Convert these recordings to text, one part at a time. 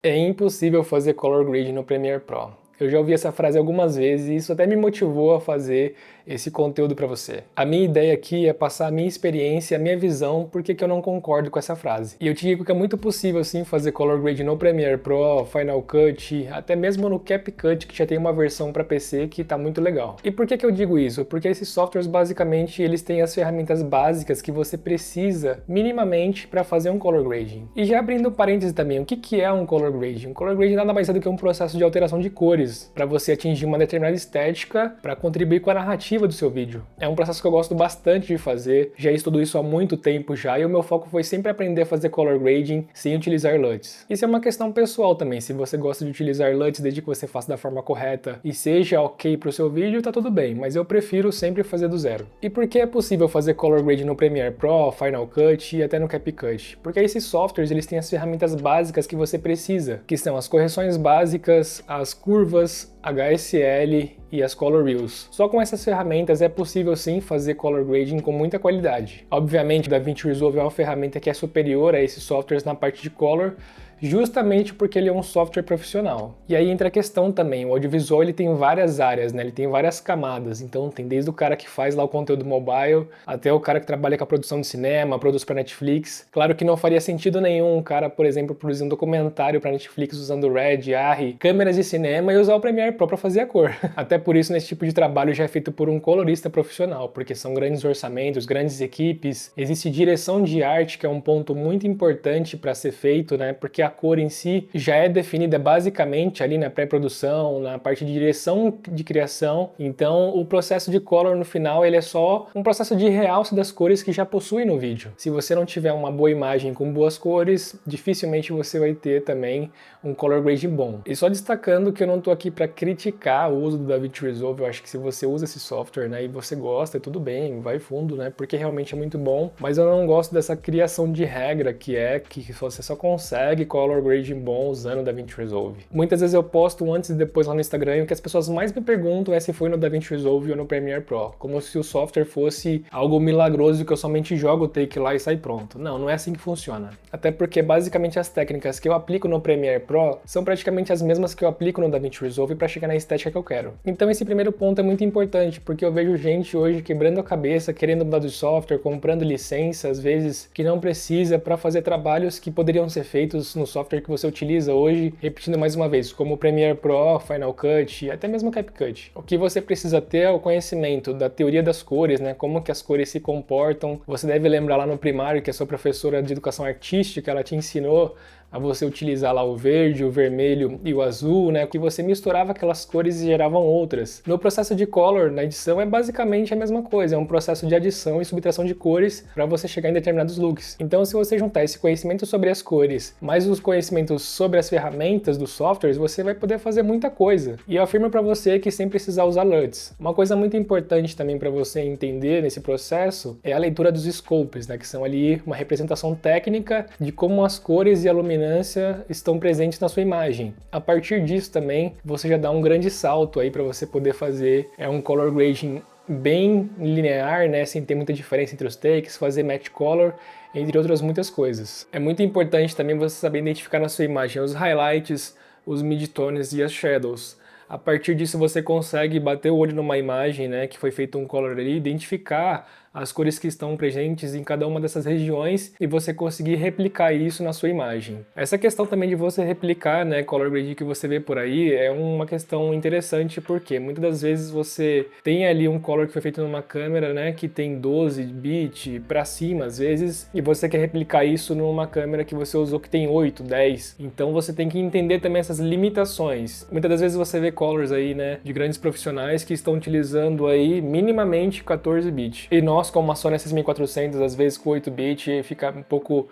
É impossível fazer color grading no Premiere Pro. Eu já ouvi essa frase algumas vezes e isso até me motivou a fazer esse conteúdo para você. A minha ideia aqui é passar a minha experiência, a minha visão, porque que eu não concordo com essa frase. E eu te digo que é muito possível sim fazer color grading no Premiere Pro, Final Cut, até mesmo no CapCut, que já tem uma versão para PC que tá muito legal. E por que que eu digo isso? Porque esses softwares basicamente eles têm as ferramentas básicas que você precisa minimamente para fazer um color grading. E já abrindo parênteses também, o que que é um color grading? Um color grading nada mais é do que um processo de alteração de cores para você atingir uma determinada estética para contribuir com a narrativa do seu vídeo. É um processo que eu gosto bastante de fazer, já estudo isso há muito tempo já e o meu foco foi sempre aprender a fazer color grading sem utilizar LUTs. Isso é uma questão pessoal também, se você gosta de utilizar LUTs desde que você faça da forma correta e seja ok para o seu vídeo, tá tudo bem, mas eu prefiro sempre fazer do zero. E por que é possível fazer color grading no Premiere Pro, Final Cut e até no CapCut? Porque esses softwares eles têm as ferramentas básicas que você precisa, que são as correções básicas, as curvas, HSL e as Color Wheels. Só com essas ferramentas é possível sim fazer color grading com muita qualidade. Obviamente o DaVinci Resolve é uma ferramenta que é superior a esses softwares na parte de color, justamente porque ele é um software profissional. E aí entra a questão também, o audiovisual ele tem várias áreas, né? Ele tem várias camadas, então tem desde o cara que faz lá o conteúdo mobile, até o cara que trabalha com a produção de cinema, produz para Netflix. Claro que não faria sentido nenhum um cara, por exemplo, produzir um documentário para Netflix usando Red, ARRI, câmeras de cinema e usar o Premiere Pro para fazer a cor. Até por isso, nesse tipo de trabalho já é feito por um colorista profissional, porque são grandes orçamentos, grandes equipes, existe direção de arte, que é um ponto muito importante para ser feito, né? Porque a cor em si já é definida basicamente ali na pré-produção, na parte de direção de criação. Então, o processo de color no final, ele é só um processo de realce das cores que já possui no vídeo. Se você não tiver uma boa imagem com boas cores, dificilmente você vai ter também um color grading bom. E só destacando que eu não estou aqui para criticar o uso do DaVinci Resolve, eu acho que se você usa esse software, né, e você gosta, tudo bem, vai fundo, né, porque realmente é muito bom, mas eu não gosto dessa criação de regra que você só consegue color grading bom usando o DaVinci Resolve. Muitas vezes eu posto um antes e depois lá no Instagram e o que as pessoas mais me perguntam é se foi no DaVinci Resolve ou no Premiere Pro, como se o software fosse algo milagroso que eu somente jogo o take lá e sai pronto. Não, não é assim que funciona. Até porque basicamente as técnicas que eu aplico no Premiere Pro são praticamente as mesmas que eu aplico no DaVinci Resolve para chegar na estética que eu quero. Então esse primeiro ponto é muito importante, porque eu vejo gente hoje quebrando a cabeça, querendo mudar de software, comprando licença, às vezes, que não precisa para fazer trabalhos que poderiam ser feitos no software que você utiliza hoje, repetindo mais uma vez, como o Premiere Pro, Final Cut e até mesmo o CapCut. O que você precisa ter é o conhecimento da teoria das cores, né? Como que as cores se comportam. Você deve lembrar lá no primário que a sua professora de educação artística, ela te ensinou a você utilizar lá o verde, o vermelho e o azul, né? Que você misturava aquelas cores e geravam outras. No processo de color, na edição, é basicamente a mesma coisa, é um processo de adição e subtração de cores para você chegar em determinados looks. Então, se você juntar esse conhecimento sobre as cores, mais os conhecimentos sobre as ferramentas dos softwares, você vai poder fazer muita coisa. E eu afirmo para você que sem precisar usar LUTs. Uma coisa muito importante também para você entender nesse processo é a leitura dos scopes, né? Que são ali uma representação técnica de como as cores e a luminácia estão presentes na sua imagem. A partir disso também, você já dá um grande salto aí para você poder fazer um color grading bem linear, né, sem ter muita diferença entre os takes, fazer match color, entre outras muitas coisas. É muito importante também você saber identificar na sua imagem os highlights, os midtones e as shadows. A partir disso você consegue bater o olho numa imagem, né, que foi feito um color ali, identificar as cores que estão presentes em cada uma dessas regiões e você conseguir replicar isso na sua imagem. Essa questão também de você replicar, né, color grading que você vê por aí é uma questão interessante porque muitas das vezes você tem ali um color que foi feito numa câmera, né, que tem 12 bit para cima às vezes e você quer replicar isso numa câmera que você usou que tem 8, 10. Então você tem que entender também essas limitações. Muitas das vezes você vê colors aí, né, de grandes profissionais que estão utilizando aí minimamente 14 bit. E nós, como a Sony a6400, às vezes com 8 bit, fica um pouco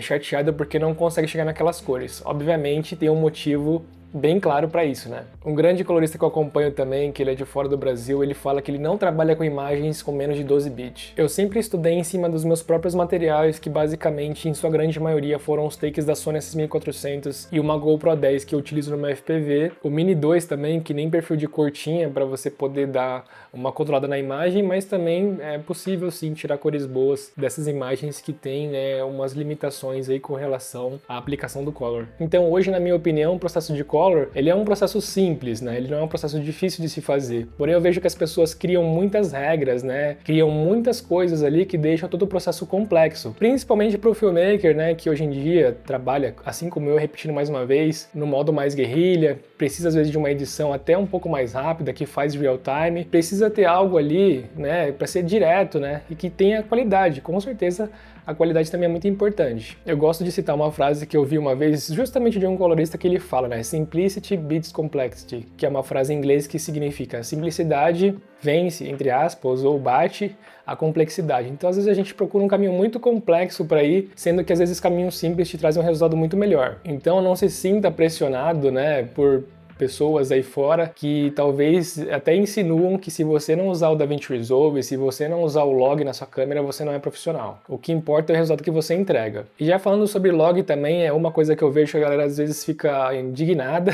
chateado porque não consegue chegar naquelas cores. Obviamente tem um motivo bem claro para isso, né? Um grande colorista que eu acompanho também, que ele é de fora do Brasil, ele fala que ele não trabalha com imagens com menos de 12 bits. Eu sempre estudei em cima dos meus próprios materiais, que basicamente, em sua grande maioria, foram os takes da Sony a6400 e uma GoPro 10 que eu utilizo no meu FPV. O Mini 2 também, que nem perfil de cor tinha para você poder dar uma controlada na imagem, mas também é possível sim tirar cores boas dessas imagens que tem umas limitações aí com relação à aplicação do color. Então hoje, na minha opinião, o processo de color, ele é um processo simples, né? Ele não é um processo difícil de se fazer. Porém, eu vejo que as pessoas criam muitas regras, né? Criam muitas coisas ali que deixam todo o processo complexo. Principalmente para o filmmaker, né? Que hoje em dia trabalha, assim como eu, repetindo mais uma vez, no modo mais guerrilha, precisa às vezes de uma edição até um pouco mais rápida, que faz real time, precisa ter algo ali, né? Para ser direto, né? E que tenha qualidade. Com certeza, a qualidade também é muito importante. Eu gosto de citar uma frase que eu vi uma vez, justamente de um colorista, que ele fala, né? Simplicity beats complexity, que é uma frase em inglês que significa simplicidade vence, entre aspas, ou bate a complexidade. Então, às vezes a gente procura um caminho muito complexo para ir, sendo que às vezes caminhos simples te trazem um resultado muito melhor. Então, não se sinta pressionado, né, por pessoas aí fora que talvez até insinuam que se você não usar o DaVinci Resolve, se você não usar o log na sua câmera, você não é profissional. O que importa é o resultado que você entrega. E já falando sobre log também, é uma coisa que eu vejo que a galera às vezes fica indignada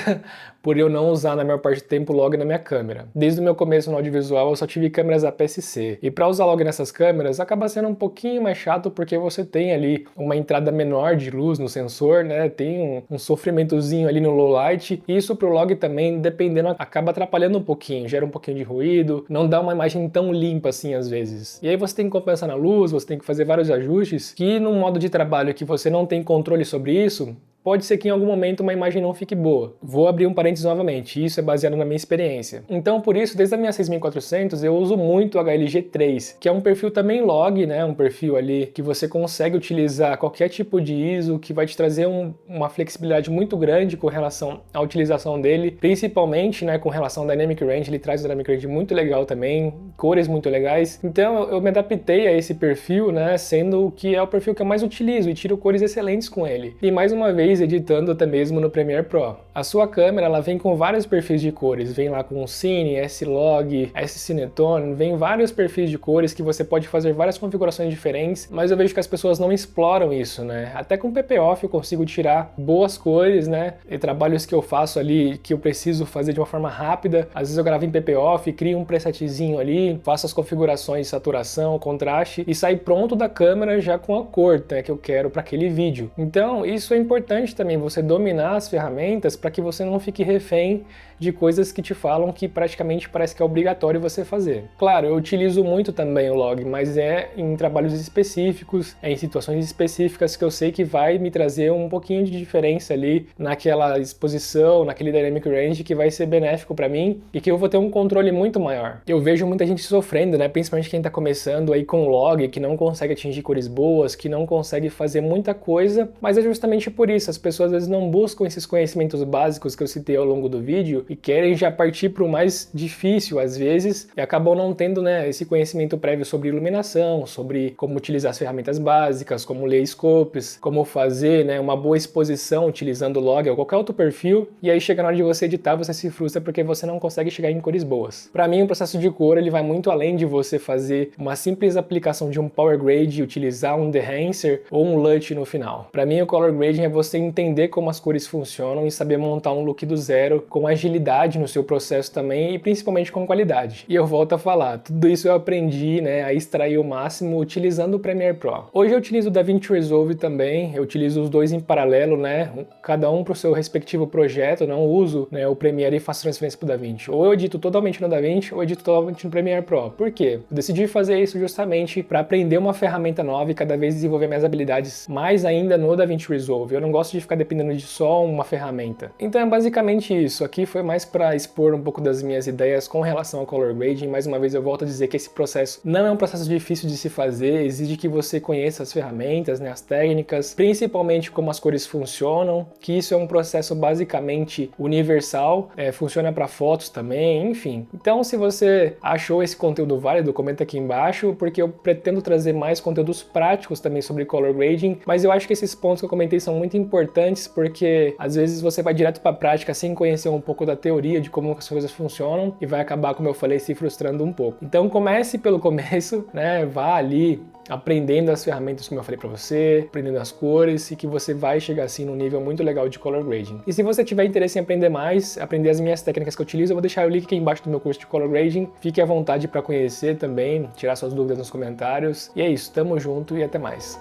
por eu não usar na maior parte do tempo log na minha câmera. Desde o meu começo no audiovisual eu só tive câmeras APS-C. E para usar log nessas câmeras acaba sendo um pouquinho mais chato porque você tem ali uma entrada menor de luz no sensor, né? Tem um sofrimentozinho ali no low light. E isso pro log também, dependendo, acaba atrapalhando um pouquinho, gera um pouquinho de ruído, não dá uma imagem tão limpa assim às vezes. E aí você tem que compensar na luz, você tem que fazer vários ajustes que num modo de trabalho que você não tem controle sobre isso, pode ser que em algum momento uma imagem não fique boa. Vou abrir um parênteses novamente, isso é baseado na minha experiência. Então, por isso, desde a minha 6400, eu uso muito o HLG3, que é um perfil também log, né? Um perfil ali que você consegue utilizar qualquer tipo de ISO, que vai te trazer uma flexibilidade muito grande com relação à utilização dele, principalmente, né, com relação ao Dynamic Range, ele traz um Dynamic Range muito legal também, cores muito legais. Então, eu me adaptei a esse perfil, né, sendo que é o perfil que eu mais utilizo e tiro cores excelentes com ele. E mais uma vez, editando até mesmo no Premiere Pro. A sua câmera, ela vem com vários perfis de cores, vem lá com Cine, S-Log, S-Cinetone, vem vários perfis de cores que você pode fazer várias configurações diferentes, mas eu vejo que as pessoas não exploram isso, né? Até com PPOff eu consigo tirar boas cores, né? E trabalhos que eu faço ali, que eu preciso fazer de uma forma rápida, às vezes eu gravo em PPOff, crio um presetzinho ali, faço as configurações de saturação, contraste e sai pronto da câmera já com a cor, né, que eu quero para aquele vídeo. Então, isso é importante também, você dominar as ferramentas para que você não fique refém de coisas que te falam que praticamente parece que é obrigatório você fazer. Claro, eu utilizo muito também o log, mas é em trabalhos específicos, é em situações específicas que eu sei que vai me trazer um pouquinho de diferença ali naquela exposição, naquele dynamic range que vai ser benéfico para mim e que eu vou ter um controle muito maior. Eu vejo muita gente sofrendo, né, principalmente quem tá começando aí com log, que não consegue atingir cores boas, que não consegue fazer muita coisa, mas é justamente por isso, as pessoas às vezes não buscam esses conhecimentos básicos que eu citei ao longo do vídeo e querem já partir para o mais difícil às vezes e acabam não tendo, né, esse conhecimento prévio sobre iluminação, sobre como utilizar as ferramentas básicas, como ler scopes, como fazer, né, uma boa exposição utilizando o log ou qualquer outro perfil, e aí chega na hora de você editar, você se frustra porque você não consegue chegar em cores boas. Para mim, o processo de cor ele vai muito além de você fazer uma simples aplicação de um power grade, utilizar um dehancer ou um LUT no final. Para mim, o color grading é você entender como as cores funcionam e saber montar um look do zero com agilidade no seu processo também e principalmente com qualidade. E eu volto a falar, tudo isso eu aprendi, né, a extrair o máximo utilizando o Premiere Pro. Hoje eu utilizo o DaVinci Resolve também, eu utilizo os dois em paralelo, né, cada um para o seu respectivo projeto, não uso, né, o Premiere e faço transferência para o DaVinci. Ou eu edito totalmente no DaVinci ou edito totalmente no Premiere Pro. Por quê? Eu decidi fazer isso justamente para aprender uma ferramenta nova e cada vez desenvolver minhas habilidades mais ainda no DaVinci Resolve. Eu não gosto de ficar dependendo de só uma ferramenta. Então é basicamente isso. Aqui foi mais para expor um pouco das minhas ideias com relação ao color grading. Mais uma vez eu volto a dizer que esse processo não é um processo difícil de se fazer, exige que você conheça as ferramentas, né, as técnicas, principalmente como as cores funcionam, que isso é um processo basicamente universal, funciona para fotos também, enfim. Então se você achou esse conteúdo válido, comenta aqui embaixo, porque eu pretendo trazer mais conteúdos práticos também sobre color grading, mas eu acho que esses pontos que eu comentei são muito importantes importantes porque às vezes você vai direto para a prática sem conhecer um pouco da teoria de como as coisas funcionam e vai acabar, como eu falei, se frustrando um pouco. Então comece pelo começo, né? Vá ali aprendendo as ferramentas como eu falei para você, aprendendo as cores e que você vai chegar assim num nível muito legal de color grading. E se você tiver interesse em aprender mais, aprender as minhas técnicas que eu utilizo, eu vou deixar o link aqui embaixo do meu curso de color grading. Fique à vontade para conhecer também, tirar suas dúvidas nos comentários. E é isso, tamo junto e até mais.